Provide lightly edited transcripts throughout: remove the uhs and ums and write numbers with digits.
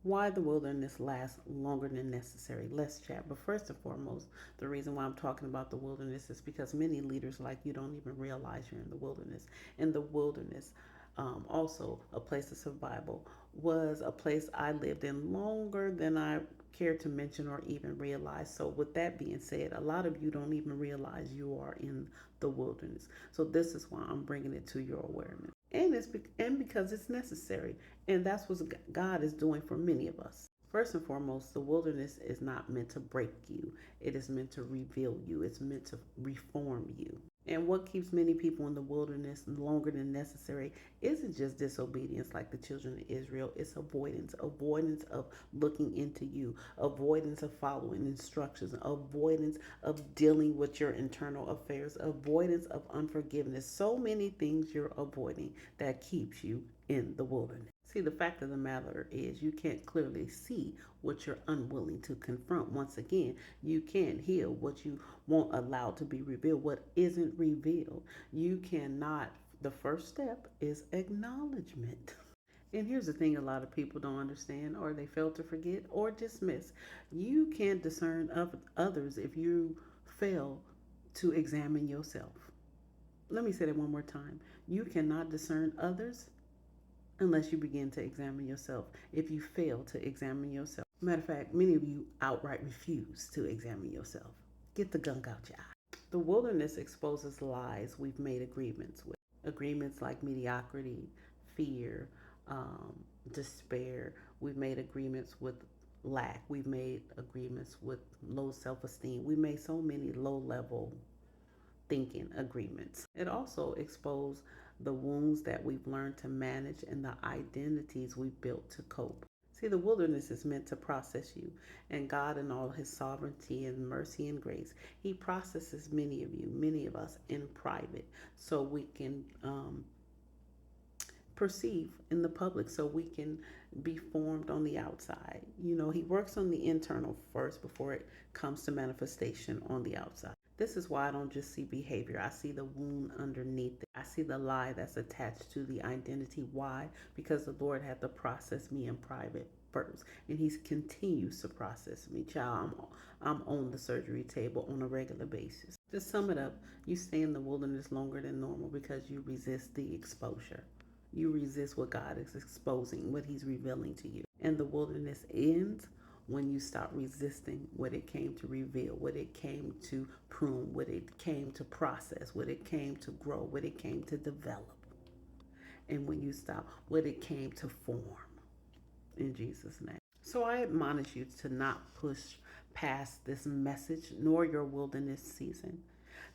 Why the wilderness lasts longer than necessary. Let's chat. But first and foremost, the reason why I'm talking about the wilderness is because many leaders like you don't even realize you're in the wilderness. In the wilderness, also a place of survival, was a place I lived in longer than I care to mention or even realize. So, with that being said, a lot of you don't even realize you are in the wilderness. So, this is why I'm bringing it to your awareness. And because it's necessary, and that's what God is doing for many of us. First and foremost, the wilderness is not meant to break you. It is meant to reveal you. It's meant to reform you. And what keeps many people in the wilderness longer than necessary isn't just disobedience like the children of Israel. It's avoidance. Avoidance of looking into you. Avoidance of following instructions. Avoidance of dealing with your internal affairs. Avoidance of unforgiveness. So many things you're avoiding that keeps you in the wilderness. See, the fact of the matter is, you can't clearly see what you're unwilling to confront. Once again, you can't heal what you won't allow to be revealed, what isn't revealed. You cannot, the first step is acknowledgement. And here's the thing a lot of people don't understand, or they fail to forget, or dismiss. You can't discern of others if you fail to examine yourself. Let me say that one more time. You cannot discern others unless you begin to examine yourself. If you fail to examine yourself, matter of fact, many of you outright refuse to examine yourself. Get the gunk out your eye. The wilderness exposes lies we've made agreements with. Agreements like mediocrity, fear, um, despair. We've made agreements with lack. We've made agreements with low self esteem. We made so many low level thinking agreements. It also exposed the wounds that we've learned to manage and the identities we've built to cope. See, the wilderness is meant to process you, and God, in all His sovereignty and mercy and grace, He processes many of you, many of us, in private, so we can perceive in the public, so we can be formed on the outside. You know, He works on the internal first before it comes to manifestation on the outside. This is why I don't just see behavior. I see the wound underneath it. I see the lie that's attached to the identity. Why? Because the Lord had to process me in private first, and He continues to process me. Child, I'm on the surgery table on a regular basis. To sum it up, you stay in the wilderness longer than normal because you resist the exposure. You resist what God is exposing, what He's revealing to you. And the wilderness ends when you stop resisting what it came to reveal, what it came to prune, what it came to process, what it came to grow, what it came to develop. And when you stop what it came to form, in Jesus' name. So I admonish you to not push past this message nor your wilderness season,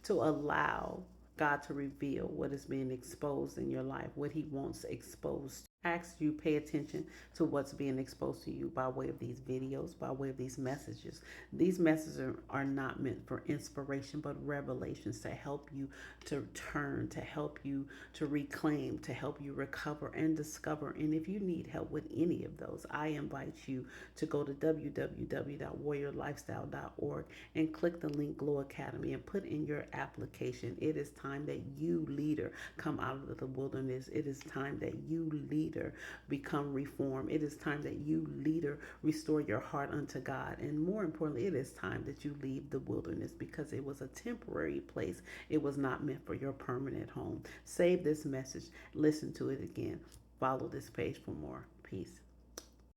to allow God to reveal what is being exposed in your life, what He wants exposed. Ask you pay attention to what's being exposed to you by way of these videos, by way of these messages. These messages are not meant for inspiration, but revelations to help you to turn, to help you to reclaim, to help you recover and discover. And if you need help with any of those, I invite you to go to www.warriorlifestyle.org and click the link Glow Academy and put in your application. It is time that you, leader, come out of the wilderness. It is time that you, leader, become reformed. It is time that you, leader, restore your heart unto God. And more importantly, it is time that you leave the wilderness, because it was a temporary place. It was not meant for your permanent home. Save this message. Listen to it again. Follow this page for more. Peace.